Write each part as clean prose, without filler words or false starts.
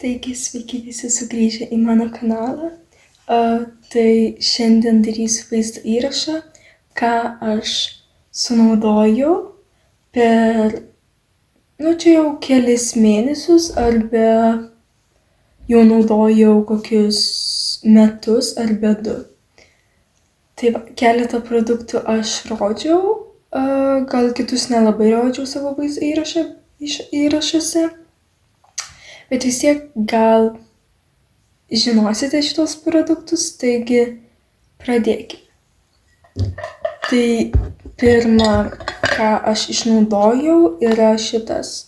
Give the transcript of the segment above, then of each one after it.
Taigi, sveiki visi sugrįžę į mano kanalą. Tai šiandien darysiu vaizdo įrašą, ką aš sunaudojau per, čia jau kelis mėnesius, arba jau naudojau kokius metus arba 2. Tai va, keletą produktų aš rodžiau, gal kitus nelabai rodžiau savo vaizdo įrašuose. Bet vis tiek gal žinosite šitos produktus, taigi pradėkime. Tai pirma, ką aš išnaudojau, yra šitas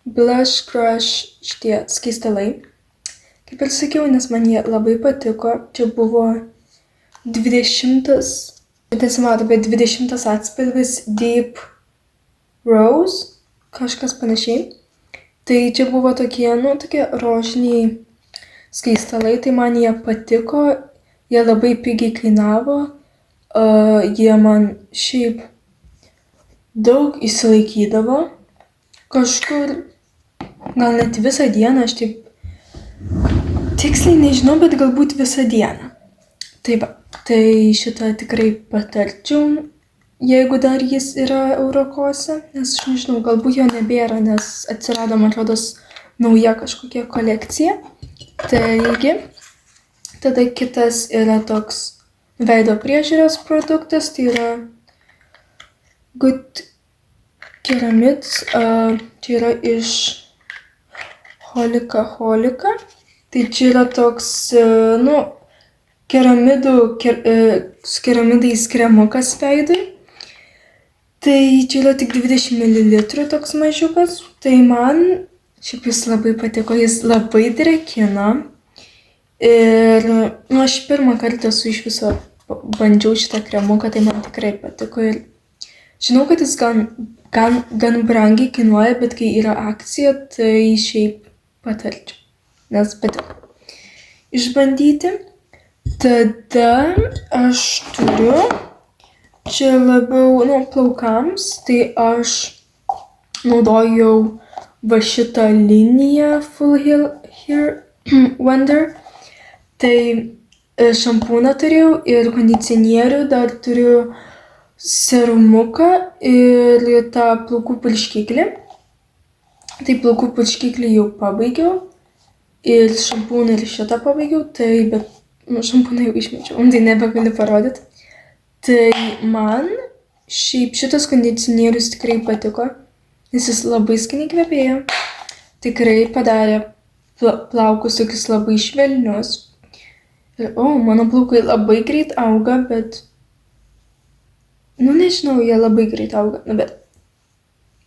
Blush Crush šitie skaistalai. Kaip ir sakiau, nes man jie labai patiko. Čia buvo 20 atspalvis Deep Rose, kažkas panašiai. Tai čia buvo tokie rožiniai skaistalai, tai man jie patiko, jie labai pigiai kainavo, jie man šiaip daug išsilaikydavo, kažkur gal net visą dieną, aš taip tiksliai nežinau, bet galbūt visą dieną. Tai va, tai šitą tikrai patarčiau. Jeigu dar jis yra Eurokose, nes aš nežinau, galbūt jo nebėra, nes atsirado, man atrodos, nauja kažkokia kolekcija. Taigi, tada kitas yra toks veido priežiūros produktas, tai yra Good Keramids, čia yra iš Holika. Tai čia yra toks, su keramidais kremukas veidui. Tai čia yra tik 20 ml toks mažiukas, tai man šiaip jis labai patiko, jis labai drekina. Ir aš pirmą kartą iš viso bandžiau šitą kremuką, tai man tikrai patiko. Ir žinau, kad jis gan brangiai kainuoja, bet kai yra akcija, tai šiaip patarčiau, nes patiko išbandyti. Tada aš turiu čia labiau plaukams, tai aš naudojau va šitą liniją Full Hair Wonder. Tai šampūną turėjau ir kondicionierių, dar turiu serumuką ir tą plaukų purškiklį. Tai plaukų purškiklį jau pabaigiau ir šampūną ir šitą pabaigiau, tai bet šampūną jau išmečiau, tai nebegaliu parodyti. Tai man šiaip šitas kondicionierius tikrai patiko, nes jis labai skaniai kvepėjo. Tikrai padarė plaukus tokius labai švelnius. Ir mano plaukai labai greit auga, bet nežinau, jie labai greit auga, bet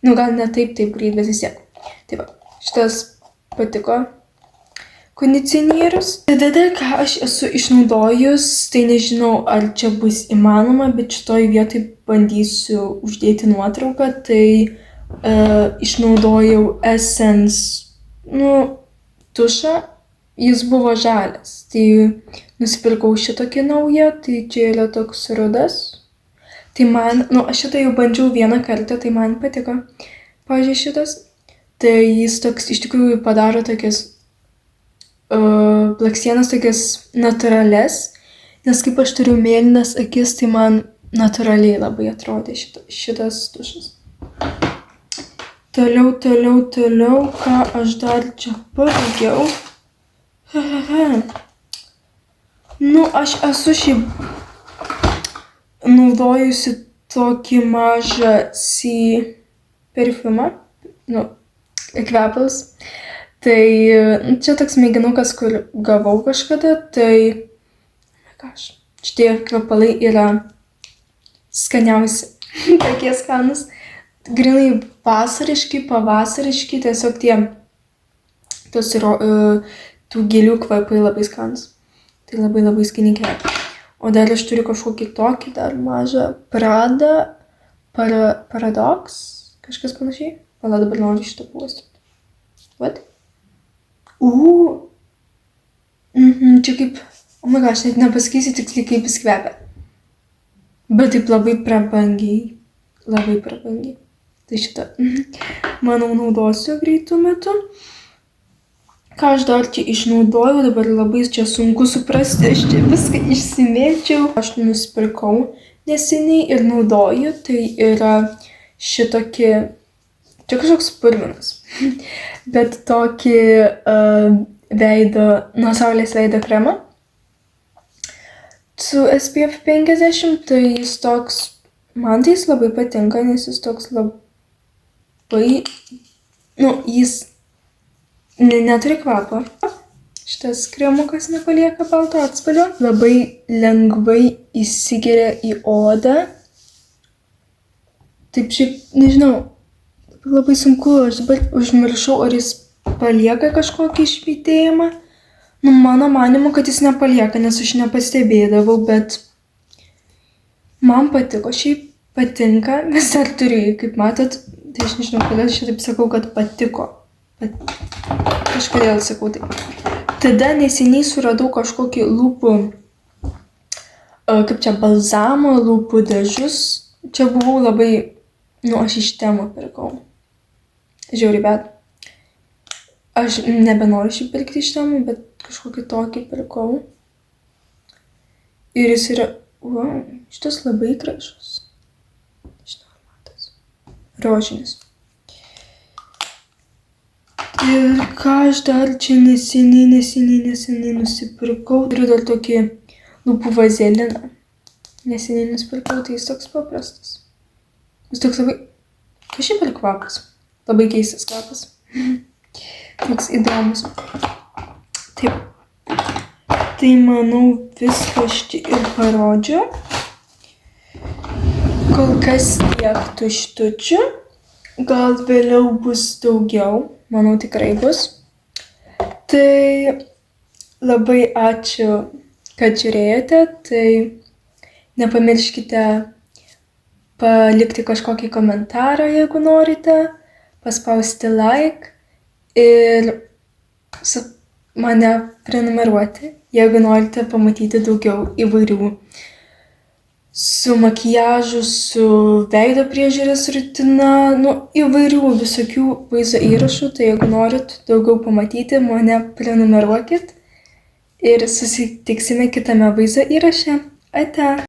gal ne taip greit, bet vis tiek. Tai va, šitas patiko kondicionierius. Tada, ką aš esu išnaudojus, tai nežinau, ar čia bus įmanoma, bet šitoj vietoj bandysiu uždėti nuotrauką. Tai išnaudojau Essence tušą, jis buvo žalias. Tai nusipirkau šitokį naują, tai čia yra toks rudas. Tai man, aš šitą jau bandžiau vieną kartą, tai man patiko. Pavyzdžiui, šitas. Tai jis toks iš tikrųjų padaro tokias blakstienas tokias natūrales, nes kaip aš turiu mėlynas akis, tai man natūraliai labai atrodė šitas tušas. Toliau, ką aš dar čia pabaigiau. Aš esu šiaip naudojusi tokį mažą perfumą, kvepalus. Tai čia toks mėginukas, kur gavau kažkada, tai šitie kvepalai yra skaniausi, tokie skanus, grinai vasariški, pavasariški, tiesiog tų gėlių kvapai labai skanus, tai labai skaniai kvepia. O dar aš turiu kažkokį tokį dar mažą Paradox, kažkas panašiai, dabar noriu šitą puostyti. What? Čia kaip, aš net nepasakysiu tiksliai, kaip jis kvepia. Bet taip labai prabangiai. Tai šitą, manau, naudosiu greitų metų. Ką aš dar čia išnaudojau, dabar labai čia sunku suprasti, aš čia viską išsimėčiau. Aš nusipirkau neseniai ir naudoju, tai yra šitokį, čia kažkoks purvinas, bet tokį nuo saulės veido kremą su SPF 50, tai jis toks, man tai jis labai patinka, nes jis toks labai, jis neturi kvapo. Šitas kremukas nepalieka balto atspalvio. Labai lengvai įsigeria į odą. Taip šiaip, nežinau, labai sunku, aš dabar užmiršau, ar jis palieka kažkokį švytėjimą. Mano manymu, kad jis nepalieka, nes aš nepastebėdavau, bet man patiko, šiaip patinka, vis dar turiu jį, kaip matot, tai aš nežinau, kodėl aš taip sakau, kad patiko. Kažkodėl sakau taip. Tada neseniai suradau kažkokį lūpų, kaip čia, balzamo lūpų dažus. Čia buvau labai, aš iš Temu pirkau. Žiauriai, bet aš nebenoriu šį pirkti iš Temu, bet kažkokį tokį pirkau. Ir jis yra, šitas labai gražus. Šitą matas. Rožinis. Ir ką aš dar čia neseniai nusipirkau. Turiu dar tokį lūpų vazeliną. Neseniai nusipirkau, tai jis toks paprastas. Jis toks labai, kažkaip ir kvapas. Labai keistas kvapas. Toks įdomus. Taip. Tai manau viską aš čia ir parodžiau. Kol kas tiek tuštučių. Gal vėliau bus daugiau. Manau, tikrai bus. Tai labai ačiū, kad žiūrėjote. Tai nepamirškite palikti kažkokį komentarą, jeigu norite. Paspausti like ir mane prenumeruoti, jeigu norite pamatyti daugiau įvairių su makiažu, su veido priežiūros rutina, įvairių visokių vaizdo įrašų, tai jeigu norit daugiau pamatyti, mane prenumeruokit ir susitiksime kitame vaizdo įraše. Ate!